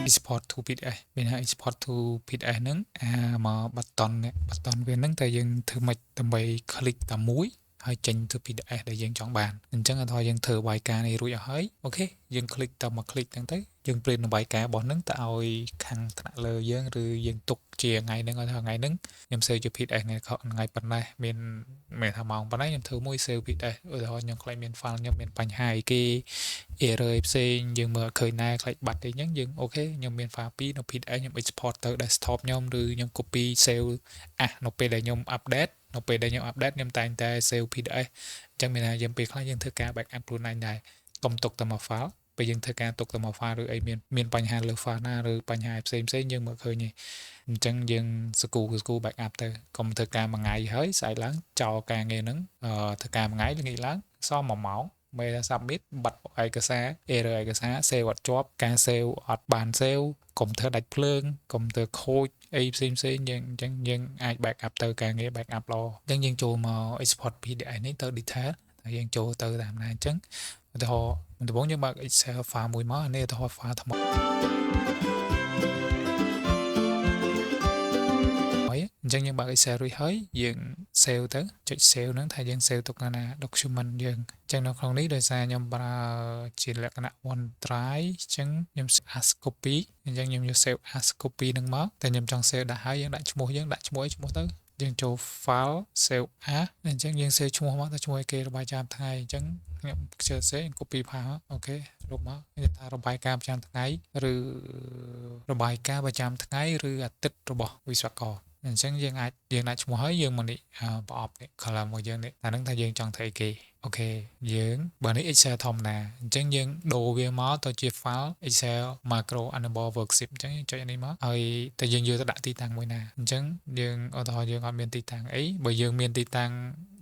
export to PDF មានហៅ export to PDF ហ្នឹងមក button វាហ្នឹងតែយើងធ្វើមិនដើម្បី click តែមួយហើយចេញទៅ PDF ដែលយើងចង់បានអញ្ចឹងឧទាហរណ៍យើងធ្វើបាយការនេះរួចអស់ហើយអូខេយើង click តែមក click ហ្នឹងទៅយើង print បាយការរបស់ហ្នឹងទៅឲ្យខាងថ្នាក់លើយើងឬយើងទុកជាថ្ងៃហ្នឹងឲ្យថ្ងៃហ្នឹងខ្ញុំ save ជា PDF ថ្ងៃប៉ុណ្ណេះមានថាម៉ោងប៉ុណ្ណេះខ្ញុំធ្វើមួយ save PDF ឧទាហរណ៍ខ្ញុំខ្លាចមាន file ខ្ញុំមានបញ្ហាអីគេ error ផ្សេងយើងមើលឃើញណាខ្លាចបាត់អីចឹងយើងអូខេខ្ញុំមាន file 2នៅ PDF ខ្ញុំ export ទៅ desktop ខ្ញុំឬខ្ញុំ copy save នៅពេលដែលខ្ញុំ update ខ្ញុំតែងតែ save PDF អញ្ចឹងមានថាយើងពេលខ្លះយើងធ្វើការ backup ខ្លួនឯងដែរកុំទុកតែមួយ file ពេលយើងធ្វើការទុកតែមួយ file ឬអីមានបញ្ហាលើ file ណាឬបញ្ហាផ្សេងយើងមើលឃើញទេអញ្ចឹងយើងស្គូ backup ទៅកុំធ្វើការមួយថ្ងៃហើយស្អែកឡើងចោលការងារហ្នឹងធ្វើការមួយថ្ងៃល្ងាចឡើងសល់1ម៉ោងមេថា submit បាត់ឯកសារ error ឯកសារ save អត់ជាប់ការ save អត់បាន save កុំព្យូទ័រដាច់ភ្លើងកុំព្យូទ័រខូចអីផ្សេងយើងអញ្ចឹងយើងអាច backup ទៅការងារ backup ល្អអញ្ចឹងយើងចូលមក export PDF នេះទៅ detail ហើយយើងចូលទៅតាមណាអញ្ចឹងឧទាហរណ៍ដំបូងយើងបើក Excel file មួយមកនេះឧទាហរណ៍ file ថ្មីអញ្ចឹងយើងបើក Excel រួចហើយយើង save ទៅចុច save ហ្នឹងថាយើង save ទុកណា document យើងអញ្ចឹងនៅក្នុងនេះដោយសារខ្ញុំប្រើជាលក្ខណៈ OneDrive អញ្ចឹងខ្ញុំ as copy អញ្ចឹងខ្ញុំយក save as copy ហ្នឹងមកតែខ្ញុំចង់ save ដាក់ហើយយើងដាក់ឈ្មោះយើងដាក់ឈ្មោះទៅយើងចូល file save as អញ្ចឹងយើង save ឈ្មោះមកតែឈ្មោះគេរបាយការណ៍ថ្ងៃអញ្ចឹងខ្ញុំខ្ជិល save copy file អូខេលុបមកនិយាយថារបាយការណ៍ប្រចាំថ្ងៃឬរបាយការណ៍ប្រចាំថ្ងៃឬអាទិត្យរបស់វិស្វករអញ្ចឹងយើងដាក់ឈ្មោះហើយយើងមកនេះប្រអប់នេះ column របស់យើងនេះអាហ្នឹងថាយើងចង់ធ្វើអីគេអូខេយើងបើនេះ Excel ធម្មតាអញ្ចឹងយើងដូរវាមកទៅជា file Excel macro enable worksheet អញ្ចឹងចុចនេះមកហើយតែយើងយកទៅដាក់ទីតាំងមួយណាអញ្ចឹងយើងឧទាហរណ៍យើងអត់មានទីតាំងអីបើយើងមានទីតាំង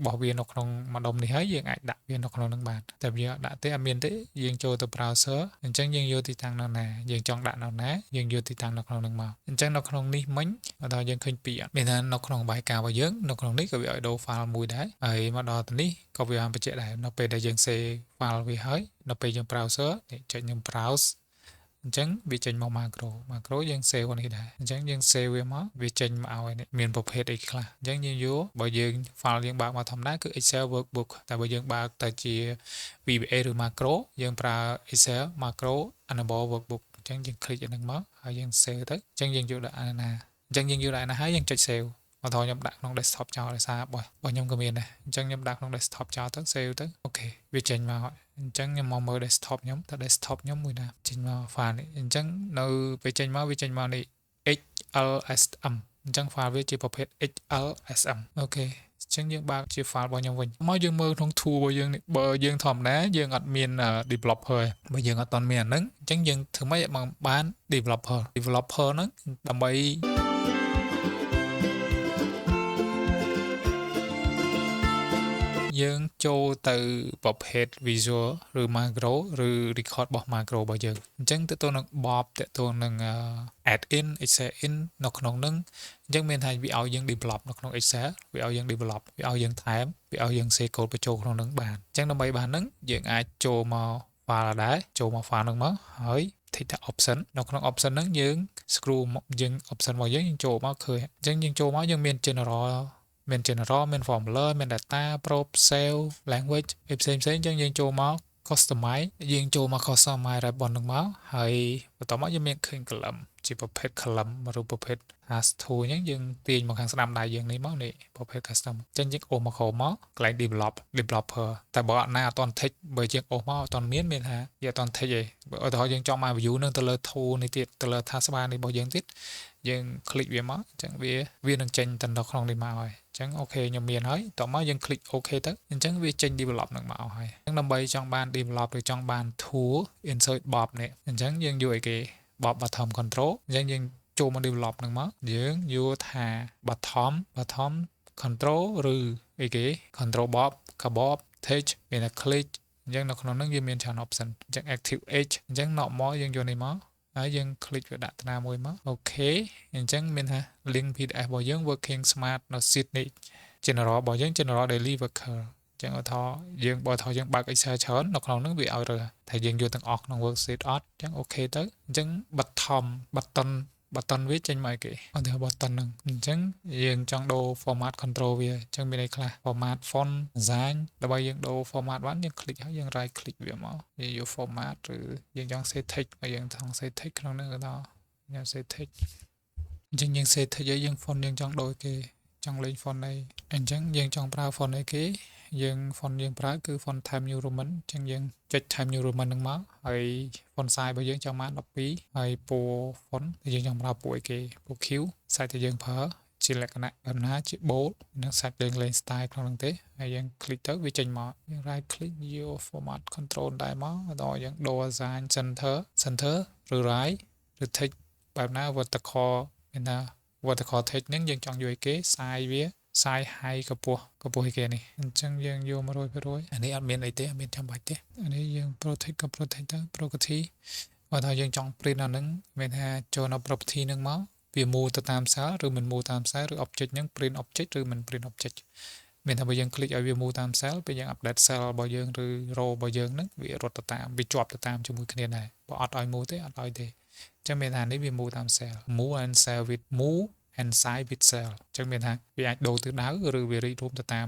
របស់វានៅក្នុងម្ដុំនេះហើយយើងអាចដាក់វានៅក្នុងហ្នឹងបានតែវាអត់ដាក់ទេអត់មានទេយើងចូលទៅ browser អញ្ចឹងយើងយកទីតាំងនៅណាយើងចង់ដាក់នៅណាយើងយកទីតាំងនៅក្នុងហ្នឹងមកអញ្ចឹងនៅក្នុងនេះមិញឧទាហរណ៍យើងឃើញពីមានថានៅក្នុងបាយការណ៍របស់យើងនៅក្នុងនេះក៏វាឲ្យដូរ file មួយដែរហើយមកដល់ទៅនេះក៏វាបានបញ្ជាក់ដែរនៅពេលដែលយើង save file វាហើយនៅពេលយើង browser នេះចុចខ្ញុំ browse អញ្ចឹងវាចេញមក macro យើង save នេះដែរអញ្ចឹងយើង save វាមកវាចេញមកឲ្យនេះមានប្រភេទអីខ្លះអញ្ចឹងយើងយកបើយើង file យើងបើកមកធម្មតាគឺ Excel workbook តែបើយើងបើកទៅជា VBA ឬ macro យើងប្រើ Excel macro enable workbook អញ្ចឹងយើង click ហ្នឹងមកហើយយើង save ទៅអញ្ចឹងយើងយកដាក់ណាអញ្ចឹងយើងយកដាក់ណាហើយយើងចុច save មកថតខ្ញុំដាក់ក្នុង desktop ចោលដោយសាររបស់ខ្ញុំក៏មានដែរអញ្ចឹងខ្ញុំដាក់ក្នុង desktop ចោលទៅ save ទៅអូខេវាចេញមកអញ្ចឹងខ្ញុំមកមើល desktop ខ្ញុំតែ desktop ខ្ញុំមួយណាចេញមក file នេះអញ្ចឹងនៅពេលចេញមកវាចេញមកនេះ XLSM អញ្ចឹង file វាជាប្រភេទ XLSM អូខេអញ្ចឹងយើងបើកជា file របស់ខ្ញុំវិញមកយើងមើលក្នុង tool របស់យើងនេះបើយើងធម្មតាយើងអត់មាន developer បើយើងអត់ទាន់មានអាហ្នឹងអញ្ចឹងយើងធ្វើម៉េចឲ្យបាន developer ហ្នឹងដើម្បីយើងចូលទៅប្រភេទ visual ឬ macro ឬ record របស់ macro របស់យើងអញ្ចឹងតើតើនឹង Bob តើតើនឹង add in Excel in នៅក្នុងហ្នឹងអញ្ចឹងមានថាវាឲ្យយើង develop នៅក្នុង Excel វាឲ្យយើង develop វាឲ្យយើងថែមវាឲ្យយើង save code បញ្ចូលក្នុងហ្នឹងបានអញ្ចឹងដើម្បីបានហ្នឹងយើងអាចចូលមក file ដែរចូលមក file ហ្នឹងមកហើយ thíchថា option នៅក្នុង option ហ្នឹងយើង scroll យើង option របស់យើងចូលមកឃើញអញ្ចឹងយើងចូលមកយើងមាន general មាន formula មាន data prop save language ផ្សេងអញ្ចឹងយើងចូលមក customize យើងចូលមក customize ribbon ហ្នឹងមកហើយបន្តមកយើងមានឃើញ column ជាប្រភេទ column ឬប្រភេទ hash tool អញ្ចឹងយើងទាញមកខាងស្ដាំដៃយើងនេះមកនេះប្រភេទ custom អញ្ចឹងយើងអូសមកក្រោមមកកន្លែង developer តែបើអត់ណាអត់ទាន់ tick បើយើងអូសមកអត់ទាន់មានថាយើងអត់ទាន់ tick ទេបើឧទាហរណ៍យើងចង់មក view នឹងទៅលើ tool នេះទៀតទៅលើ taskbar នេះរបស់យើងទៀតយើង click វាមកអញ្ចឹងវានឹងចេញទៅនៅក្នុងនេះមកហើយអញ្ចឹងអូខេខ្ញុំមានហើយតោះមកយើង click OK ទៅអញ្ចឹងវាចេញ develop នឹងមកហើយអញ្ចឹងដើម្បីចង់បាន develop ឬចង់បាន tool insert Bob នេះអញ្ចឹងយើងយកអីគេ Bob bottom control អញ្ចឹងយើងចូលមក develop នឹងមកយើងយកថា bottom control ឬអីគេ control Bob Bob text មានតែ click អញ្ចឹងនៅក្នុងហ្នឹងយើងមានច្រើន option អញ្ចឹង active edge អញ្ចឹងណក់មកយើងយកនេះមកហើយយើង click វាដាក់តាណាមួយមកអូខេអញ្ចឹងមានថា link PDF របស់យើង working smart នៅ sheet នេះ general របស់យើង general daily worker ចឹងថាយើងបើថាយើងបើក Excel ច្រើននៅក្នុងហ្នឹងវាឲ្យរើតែយើងយកទាំងអស់ក្នុង worksheet អត់ចឹងអូខេទៅអញ្ចឹងbutton វាចេញមកគេអត់ទេ button ហ្នឹងអញ្ចឹងយើងចង់ដូរ format control វាអញ្ចឹងមានន័យខ្លះ format font design ដើម្បីយើងដូរ format បានយើង click ហើយយើង right click វាមកយើងយក format ឬយើងចង់ set text បើយើងចង់ set text ក្នុងហ្នឹងក៏ដល់យើង set text អញ្ចឹងយើង set text ហើយយើង font យើងចង់ដូរគេចង់លេង font អីអញ្ចឹងយើងចង់ប្រើ font អីគេយើង font យើងប្រើគឺ font Times New Roman អញ្ចឹងយើងចុច Times New Roman ហ្នឹងមកហើយ font size របស់យើងចង់បាន12ហើយពណ៌ font យើងចង់ប្រើពណ៌អីគេពណ៌ Q size ដែលយើងប្រើជាលក្ខណៈបែបណាជា bold នឹង size យើងលេង style ក្នុងហ្នឹងទេហើយយើង click ទៅវាចេញមកយើង right click យក format control ដែរមកដល់យើងដូរ assign center ឬ right ឬ text បែបណា vertical មានថា vertical text ហ្នឹងយើងចង់យកឲ្យគេ size វា size height កម្ពស់ឲ្យគេនេះអញ្ចឹងយើងយក 100% អានេះអត់មានអីទេអត់មានចាំបាច់ទេអានេះយើង protect ក៏ protect ទៅ property បើថាយើងចង់ print អាហ្នឹងមានថាចូលនៅ property ហ្នឹងមកវា move ទៅតាម cell ឬមិន move តាម cell ឬ object ហ្នឹង print object ឬមិន print object មានថាបើយើង click ឲ្យវា move តាម cell ពេលយើង update cell របស់យើងឬ row របស់យើងហ្នឹងវារត់ទៅតាមវាជាប់ទៅតាមជាមួយគ្នាដែរបើអត់ឲ្យ move ទេអត់ឲ្យទេអញ្ចឹងមានថានេះវា move តាម cell move and cell with move and size with cell អញ្ចឹងមានថាវាអាចដូរទិសដៅឬវារីករួមទៅតាម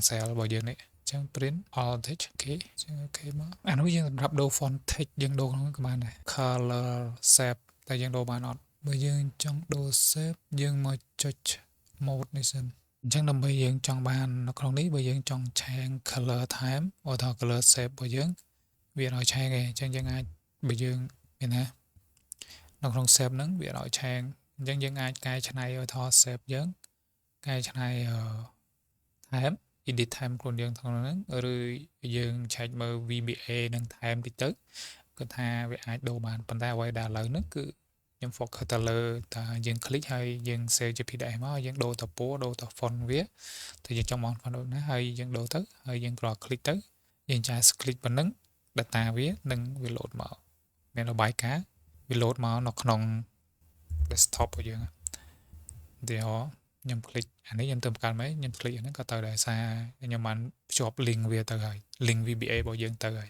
cell របស់យើងនេះអញ្ចឹង print all text អូខេអញ្ចឹងអូខេមកអានោះយើងសម្រាប់ដូរ font text យើងដូរក្នុងក៏បានដែរ color shape តែយើងដូរបានអត់បើយើងចង់ដូរ shape យើងមកចុច mode នេះសិនអញ្ចឹងដើម្បីយើងចង់បាននៅក្នុងនេះបើយើងចង់ឆែង color time ឧទាហរណ៍ color shape របស់យើងវាឲ្យឆែងឯងអញ្ចឹងយើងអាចបើយើងមានណានៅក្នុង shape ហ្នឹងវាឲ្យឆែងអញ្ចឹងយើងអាចកែច្នៃឲ្យថត shape យើងកែច្នៃtime edit time ខ្លួនយើងក្នុងហ្នឹងឬយើងឆែកមើល VBA និង time តិចទៅគាត់ថាវាអាចដូរបានប៉ុន្តែអ្វីដែលឥឡូវហ្នឹងគឺខ្ញុំ focus ទៅលើតែយើង click ហើយយើង save ជា PDF មកយើងដូរទៅពណ៌ដូរទៅ font វាទៅយើងចង់បាន font ដូចណាហើយយើងដូរទៅហើយយើងគ្រាន់ click ទៅយើងចា click ប៉ុណ្ណឹង data វានឹងវា load មកមានរបាយការណ៍វា load មកនៅក្នុង desktop របស់យើងឧទាហរណ៍ខ្ញុំ click អានេះខ្ញុំទៅបង្កើតមកខ្ញុំ click អាហ្នឹងក៏ទៅដែរសារខ្ញុំបានភ្ជាប់ link វាទៅហើយ link VBA របស់យើងទៅហើយ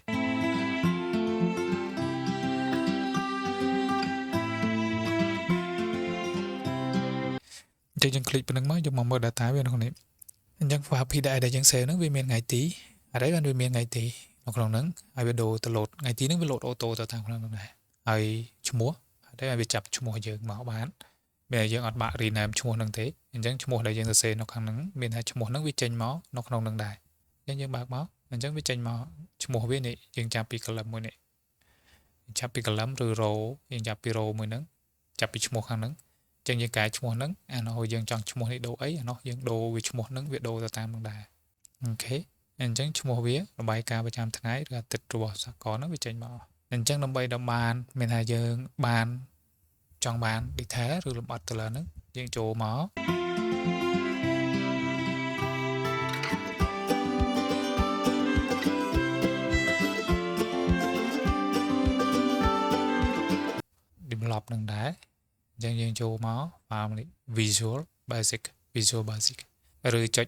អញ្ចឹងយើង click ប៉ុណ្្នឹងមកយើងមកមើល data វានៅក្នុងនេះអញ្ចឹង file PDF ដែលយើង save ហ្នឹងវាមានថ្ងៃទីអរិយបានវាមានថ្ងៃទីនៅក្នុងហ្នឹងហើយវាដូរទៅ load ថ្ងៃទីហ្នឹងវា load auto ទៅតាមក្នុងហ្នឹងដែរហើយឈ្មោះតែវាចាប់ឈ្មោះយើងមកបានមានយើងអត់បាក់ rename ឈ្មោះហ្នឹងទេអញ្ចឹងឈ្មោះដែលយើងសរសេរនៅខាងហ្នឹងមានថាឈ្មោះហ្នឹងវាចេញមកនៅក្នុងហ្នឹងដែរអញ្ចឹងយើងបើកមកអញ្ចឹងវាចេញមកឈ្មោះវានេះយើងចាប់ពី column មួយនេះចាប់ពី column ឬ row យើងចាប់ពី row មួយហ្នឹងចាប់ពីឈ្មោះខាងហ្នឹងអញ្ចឹងយើងកែឈ្មោះហ្នឹងអានោះយើងចង់ឈ្មោះនេះដូរអីអានោះយើងដូរវាឈ្មោះហ្នឹងវាដូរទៅតាមហ្នឹងដែរអូខេអញ្ចឹងឈ្មោះវារបាយការណ៍ប្រចាំថ្ងៃឬអាទិត្យរបស់សកលហ្នឹងវាចេញមកអញ្ចឹងដើម្បីដល់បានមានថាយើងបានចង់បាន detail ឬលម្អិតទៅលើហ្នឹងយើងចូលមក develop នឹងដែរអញ្ចឹងយើងចូលមក file នេះ Visual Basic ឬចុច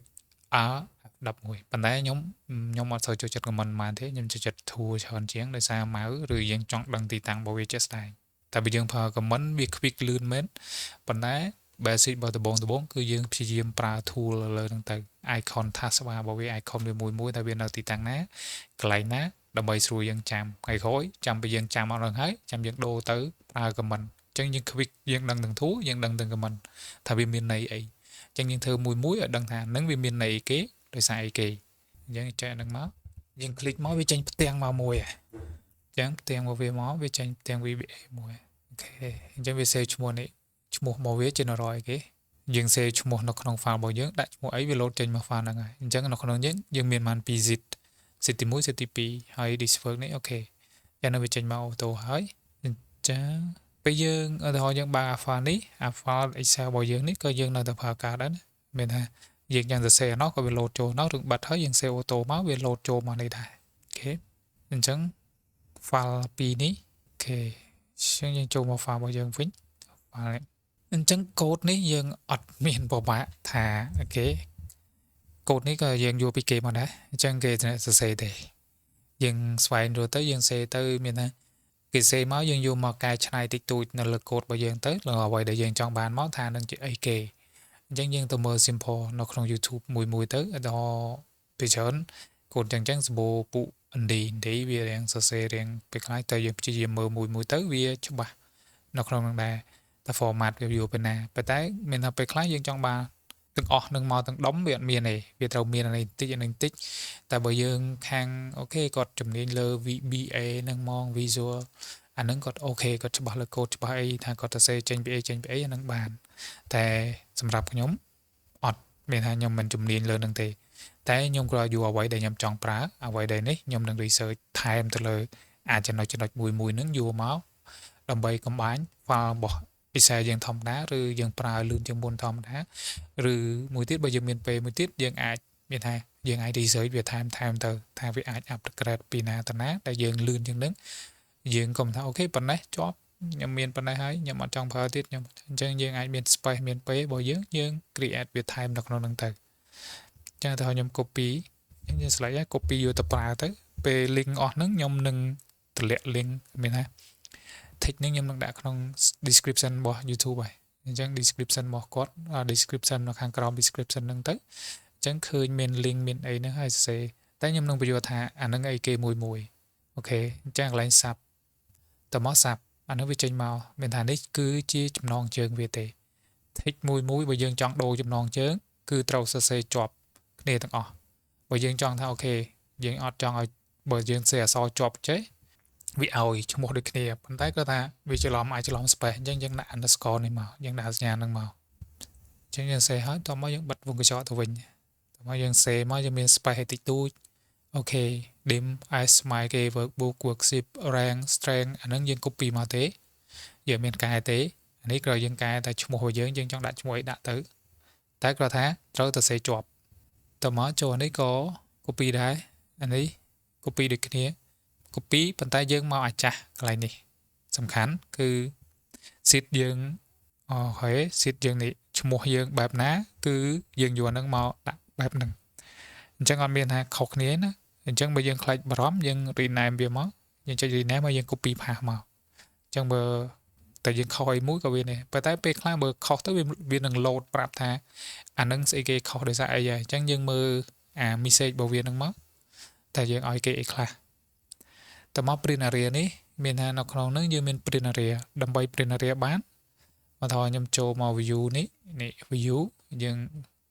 R11 ប៉ុន្តែខ្ញុំអត់សូវចូលចិត្ត comment ប៉ុន្មានទេខ្ញុំចូលចិត្ត tool ច្រើនជាងដោយសារ mouse ឬយើងចង់ដឹងទីតាំងរបស់វាជាក់ស្ដែងតែបើយើងប្រើ comment វា quick លឿនមែនប៉ុន្តែ basic របស់ដំបូងគឺយើងព្យាយាមប្រើ tool លើហ្នឹងទៅ icon taskbar របស់វា icon វាមួយតែវានៅទីតាំងណាកន្លែងណាដើម្បីស្រួលយើងចាំថ្ងៃក្រោយចាំពេលយើងចាំអត់ដឹងហើយចាំយើងដូរទៅប្រើ comment អញ្ចឹងយើង quick យើងដឹងទាំង tool យើងដឹងទាំង comment ថាវាមានន័យអីអញ្ចឹងយើងធ្វើមួយឲ្យដឹងថានឹងវាមានន័យគេដោយសារអីគេអញ្ចឹងចែកហ្នឹងមកយើង click មកវាចេញផ្ទាំងមកមួយអញ្ចឹងផ្ទាំងមកវាចេញផ្ទាំង VBA មួយអូខេអញ្ចឹងវា save ឈ្មោះនេះឈ្មោះរបស់វា general អីគេយើង save ឈ្មោះនៅក្នុង file របស់យើងដាក់ឈ្មោះអីវា load ចេញមក file ហ្នឹងហើយអញ្ចឹងនៅក្នុងយើងមានបាន2 zip zip ទី1 zip ទី2ហើយ this work នេះអូខេយ៉ាងនោះវាចេញមក auto ហើយអញ្ចឹងពេលយើងឧទាហរណ៍យើងបើក file នេះ file Excel របស់យើងនេះក៏យើងនៅតែប្រើការដែរណាមានថាយើងយ៉ាងសរសេរនោះក៏វា load ចូលនោះឬបាត់ហើយយើង save auto មកវា load ចូលមកនេះដែរអូខេអញ្ចឹង file 2នេះអូខេអញ្ចឹងយើងចូលមក file របស់យើងវិញ file អញ្ចឹង code នេះយើងអត់មានពិបាកថាអូខេ code này có dương vô bị kê mà đấy chẳng kê thì sẽ xe thế dương xoay rồi tới dương xe tới miền ha cái xe máu dương vô mà cài chai tích tụi nó lực code bao dương tới là vậy để dương trong bàn máu than đang chữ ai kê chẳng dương tao mơ simple nó không YouTube mùi mùi tới ở đó bị chớn code chẳng chẳng bộ bụ anh đi để vì đang xe đang bị cái tới dương chỉ mơ mùi mùi tới vì chụp bà nó không đang ta format cái vô bên này bên tay mình họcไปคล้ายយើងចង់បានទាំងអស់នឹងមកទាំងដុំវាអត់មានទេវាត្រូវមាននេះតិចនឹងតិចតែបើយើងខាងអូខេគាត់ជំនាញលើ VBA នឹងមក visual អានឹងគាត់អូខេគាត់ច្បាស់លើ code ច្បាស់អីថាគាត់ទៅសេចេញពីអីចេញពីអីអានឹងបានតែសម្រាប់ខ្ញុំអត់មានថាខ្ញុំមិនជំនាញលើនឹងទេតែខ្ញុំក៏យល់អ្វីដែលខ្ញុំចង់ប្រើអ្វីដែលនេះខ្ញុំនឹង research ថែមទៅលើអាចចំណុចមួយមួយនឹងយល់មកដើម្បីកំបាញ់ file របស់ពិសេសយើងធម្មតាឬយើងប្រើលឿនជាងមុនធម្មតាឬមួយទៀតបើយើងមានពេលមួយទៀតយើងអាចមានថាយើងអាច research វាថែមទៅថាវាអាច upgrade ពីណាទៅណាដែលយើងលឿនជាងនឹងយើងកុំថាអូខេប៉ុណ្ណេះជាប់ខ្ញុំមានប៉ុណ្ណេះហើយខ្ញុំអត់ចង់ប្រើទៀតខ្ញុំអញ្ចឹងយើងអាចមាន space មានពេលរបស់យើង create វាថែមនៅក្នុងហ្នឹងទៅអញ្ចឹងទៅខ្ញុំ copy យើង select ហើយ copy យកទៅប្រើទៅពេល link អស់ហ្នឹងខ្ញុំនឹងតម្លាក់ link មានថា text នេះខ្ញុំនឹងដាក់ក្នុង description របស់ YouTube ហើយអញ្ចឹង description របស់គាត់ description នៅខាងក្រោម description ហ្នឹងទៅអញ្ចឹងឃើញមាន link មានអីហ្នឹងហើយសរសេរតែខ្ញុំនឹងបញ្យល់ថាអាហ្នឹងអីគេមួយអូខេអញ្ចឹងកន្លែង sub តមក sub អាហ្នឹងវាចេញមកមានថានេះគឺជាចំណងជើងវាទេ text មួយបើយើងចង់ដូរចំណងជើងគឺត្រូវសរសេរជាប់គ្នាទាំងអស់បើយើងចង់ថាអូខេយើងអត់ចង់ឲ្យបើយើងសេអក្សរជាប់ចេះវាឲ្យឈ្មោះដូចគ្នាប៉ុន្តែគាត់ថាវាច្រឡំអាចច្រឡំ space អញ្ចឹងយើងដាក់ underscore នេះមកយើងដាក់សញ្ញានឹងមកអញ្ចឹងយើងសេហើយតមកយើងបិទវងកញ្ចក់ទៅវិញតមកយើងសេមកយើងមាន space ឲ្យតិចតួចអូខេ dim as smile គេ workbook worksheet rank strength អានឹងយើង copy មកទេយើងមានកែទេអានេះក៏យើងកែតែឈ្មោះរបស់យើងចង់ដាក់ឈ្មោះអីដាក់ទៅតែគាត់ថាត្រូវទៅសេជាប់តមកចូលនេះក៏ copy ដែរអានេះ copy ដូចគ្នាcopy ប៉ុន្តែយើងមកអាចចាស់កន្លែងនេះសំខាន់គឺ sheet យើងអូខេ sheet យើងនេះឈ្មោះយើងបែបណាគឺយើងយកហ្នឹងមកដាក់បែបហ្នឹងអញ្ចឹងអត់មានថាខុសគ្នាណាអញ្ចឹងបើយើងខ្លាចបារម្ភយើង rename វាមកយើងចុច rename ហើយយើង copy ផាសមកអញ្ចឹងបើតែយើងខុសអីមួយក៏វានេះប៉ុន្តែពេលខ្លះបើខុសទៅវានឹង load ប្រាប់ថាអានឹងស្អីគេខុសដោយសារអីហើយអញ្ចឹងយើងមើលអា message របស់វាហ្នឹងមកតែយើងឲ្យគេអីខ្លះតមក print area នេះមានថានៅក្នុងហ្នឹងយើងមាន print area ដើម្បី print area បានមកថតខ្ញុំចូលមក view នេះ view យើង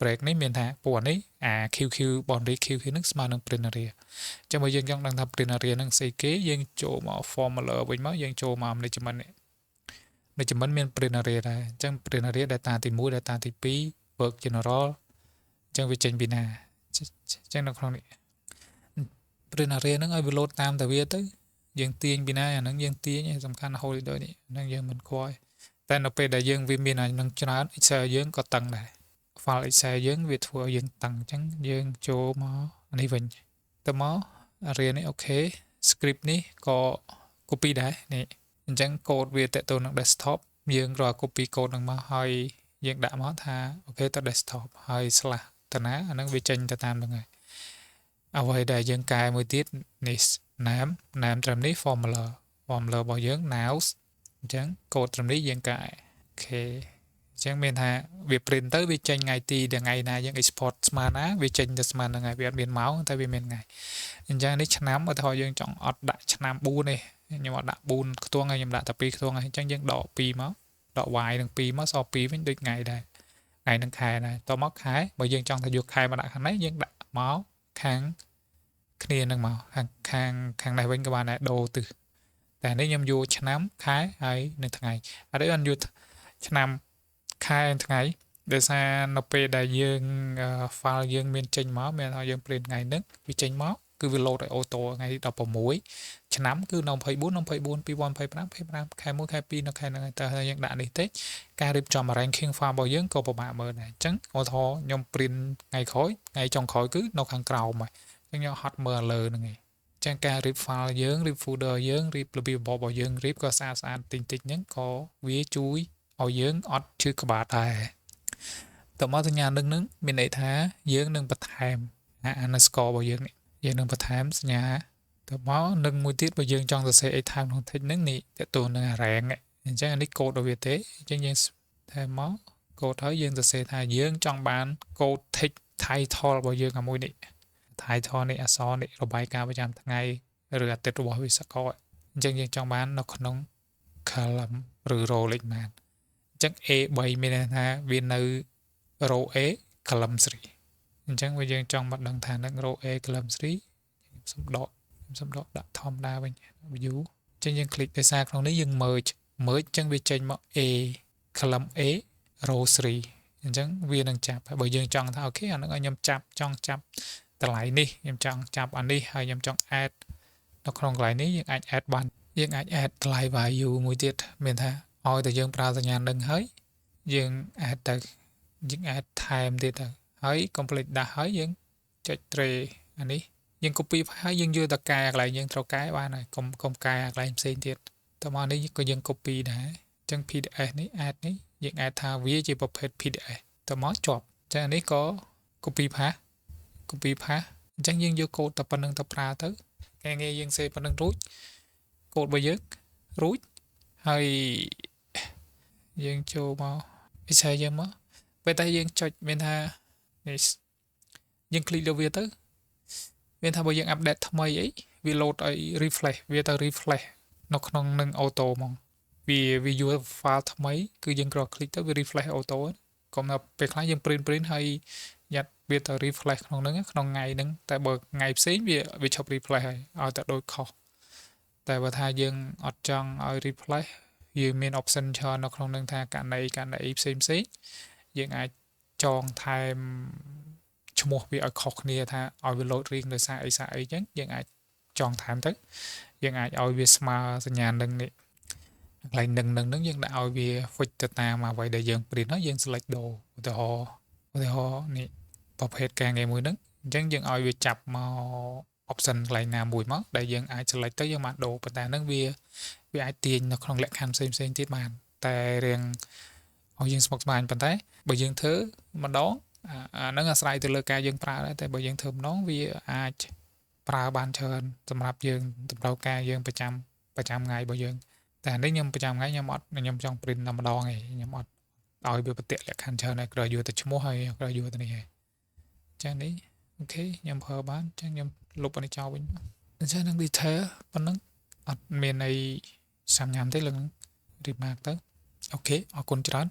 break នេះមានថាពណ៌នេះអា QQ boundary QQ ហ្នឹងស្មើនឹង print area អញ្ចឹងបើយើងចង់ដឹងថា print area ហ្នឹងស្អីគេយើងចូលមក formula វិញមកយើងចូលមក management នេះ management មាន print area ដែរអញ្ចឹង print area data ទី1 data ទី2 work general អញ្ចឹងវាចេញពីណាអញ្ចឹងនៅក្នុងនេះprint area ហ្នឹងឲ្យវា load តាមតែវាទៅយើងទាញពីណាអាហ្នឹងយើងទាញសំខាន់ holiday នេះហ្នឹងយើងមិនខ្វល់តែនៅពេលដែលយើងវាមានអាហ្នឹងច្រើន Excel យើងក៏តឹងដែរ file Excel យើងវាធ្វើឲ្យយើងតឹងអញ្ចឹងយើងចូលមកនេះវិញទៅមក area នេះអូខេ script នេះក៏ copy ដែរនេះអញ្ចឹង code វាតទៅនឹង desktop យើងរក copy code ហ្នឹងមកហើយយើងដាក់មកថាអូខេទៅ desktop ហើយ slash តាណាអាហ្នឹងវាចេញទៅតាមហ្នឹងហើយអ្វីដែលយើងកែមួយទៀតនេះ name ត្រឹមនេះ formula របស់យើង nows អញ្ចឹង code ត្រឹមនេះយើងកែអូខេអញ្ចឹងមានថាវា print ទៅវាចេញថ្ងៃទីថ្ងៃណាយើង export ស្មើណាវាចេញទៅស្មើនឹងហើយវាអត់មានម៉ោងតែវាមានថ្ងៃអញ្ចឹងនេះឆ្នាំឧទាហរណ៍យើងចង់អត់ដាក់ឆ្នាំ4នេះខ្ញុំអត់ដាក់4ខ្ទង់ហើយខ្ញុំដាក់តែ2ខ្ទង់ហើយអញ្ចឹងយើងដក2មកដក y នឹង2មកសល់2វិញដូចថ្ងៃដែរថ្ងៃនឹងខែដែរតមកខែបើយើងចង់ថាយកខែមកដាក់ខាងនេះយើងដាក់មកខាងគ្នានឹងមកខាងនេះវិញក៏បានដែរដូរទិសតែនេះខ្ញុំយកឆ្នាំខែហើយនឹងថ្ងៃអត់អីបានយកឆ្នាំខែថ្ងៃដោយសារនៅពេលដែលយើង file យើងមានចេញមកមានថាយើង print ថ្ងៃហ្នឹងវាចេញមកគឺវា load ឲ្យ auto ថ្ងៃ16ឆ្នាំគឺនៅ24 2025ខែ1ខែ2នៅខែហ្នឹងតែយើងដាក់នេះទេការរៀបចំ ranking file របស់យើងក៏ពិបាកមើលដែរអញ្ចឹងឧទាហរណ៍ខ្ញុំ print ថ្ងៃក្រោយថ្ងៃចុងក្រោយគឺនៅខាងក្រោមហើយអញ្ចឹងខ្ញុំហត់មើលលើហ្នឹងឯងចឹងការ read file យើង read folder យើង read របៀបរបបរបស់យើង read ក៏ស្អាតតិចហ្នឹងក៏វាជួយឲ្យយើងអត់ឈឺក្បាលដែរ តមកសញ្ញានឹងមានន័យថាយើងនឹងបន្ថែមunderscore របស់យើងនេះយើងនឹងបន្ថែមសញ្ញាតមកនឹងមួយទៀតបើយើងចង់សរសេរអីថែមក្នុង text ហ្នឹងនេះតទៅនឹង rank អញ្ចឹងអានេះកូដរបស់វាទេអញ្ចឹងយើងថែមមកកូដហើយយើងសរសេរថាយើងចង់បានកូដ text title របស់យើងអាមួយនេះ title នេះអក្សរនេះរបាយការណ៍ប្រចាំថ្ងៃឬអាទិត្យរបស់វិស្វករអញ្ចឹងយើងចង់បាននៅក្នុង column ឬ row លេខប៉ុន្មានអញ្ចឹង A3 មានន័យថាវានៅ row A column 3អញ្ចឹងវាយើងចង់មកដឹងថានឹង row A column 3ខ្ញុំសុំដកដាក់ធម្មតាវិញ view អញ្ចឹងយើងคลิกដោយសារក្នុងនេះយើង merge អញ្ចឹងវាចេញមក A column A row 3អញ្ចឹងវានឹងចាប់ហើយបើយើងចង់ថាអូខេអានឹងឲ្យខ្ញុំចង់ចាប់តម្លៃនេះខ្ញុំចង់ចាប់អានេះហើយខ្ញុំចង់ add នៅក្នុងកន្លែងនេះយើងអាច add បានយើងអាច add តម្លៃ value មួយទៀតមានថាឲ្យតែយើងប្រើសញ្ញានឹងហើយយើង add ទៅយើង add ថែមទៀតទៅហើយ complete ដាក់ហើយយើងចុច tray អានេះយើង copy ហើយយើងយកទៅកែកន្លែងយើងត្រូវកែបានហើយកុំកែកន្លែងផ្សេងទៀតតមកនេះក៏យើង copy ដែរអញ្ចឹង PDF នេះ add នេះយើង add ថាវាជាប្រភេទ PDF តមកជាប់អញ្ចឹងនេះក៏ copy paste អញ្ចឹងយើងយកកូដតែប៉ុណ្្នឹងទៅប្រើទៅការងារយើងសេប៉ុណ្្នឹងរួចកូដរបស់យើងរួចហើយយើងចូលមកវិស័យយើងមកពេលតែយើងចុចមានថាយើងคลิกលើវាទៅមានថាបើយើងអាប់ដេតថ្មីអីវា load ឲ្យ refresh វាទៅ refresh នៅក្នុងនឹង auto ហ្មងវាយក file ថ្មីគឺយើងគ្រាន់ click ទៅវា refresh auto កុំថាពេលខ្លះយើង print ហើយយ៉ាត់វាទៅ refresh ក្នុងហ្នឹងក្នុងថ្ងៃហ្នឹងតែបើថ្ងៃផ្សេងវាឈប់ refresh ហើយឲ្យតែដូចខុសតែបើថាយើងអត់ចង់ឲ្យ refresh យើងមាន option ច្រើននៅក្នុងហ្នឹងថាករណីផ្សេងយើងអាចចងថែមឈ្មោះវាឲ្យខុសគ្នាថាឲ្យវា load រៀងដោយសារអីអញ្ចឹងយើងអាចចងថែមទៅយើងអាចឲ្យវាស្មើសញ្ញានឹងនេះកន្លែងនឹងយើងដាក់ឲ្យវា fix ទៅតាមអ្វីដែលយើង print ហើយយើង select ដូរឧទាហរណ៍នេះប្រភេទការងារមួយហ្នឹងអញ្ចឹងយើងឲ្យវាចាប់មក option កន្លែងណាមួយមកដែលយើងអាច select ទៅយើងមកដូរប៉ុន្តែហ្នឹងវាអាចទាញនៅក្នុងលក្ខខណ្ឌផ្សេងទៀតបានតែរៀងឲ្យយើងស្មុគស្មាញប៉ុន្តែបើយើងធ្វើម្ដងអាហ្នឹងអាស្រ័យទៅលើការយើងប្រើដែរតែបើយើងធ្វើម្ដងវាអាចប្រើបានច្រើនសម្រាប់យើងតម្រូវការយើងប្រចាំថ្ងៃរបស់យើងតែនេះខ្ញុំប្រចាំថ្ងៃខ្ញុំចង់ print តែម្ដងឯងខ្ញុំអត់ឲ្យវាបតិលក្ខខណ្ឌច្រើនហើយគ្រាន់យកតែឈ្មោះហើយគ្រាន់យកតែនេះឯងចឹងនេះអូខេខ្ញុំប្រើបានចឹងខ្ញុំលុបអានេះចោលវិញអញ្ចឹងនឹង detail ប៉ុណ្ណឹងអត់មានអីសាំញ៉ាំទេលើ remark ទៅអូខេអរគុណច្រើន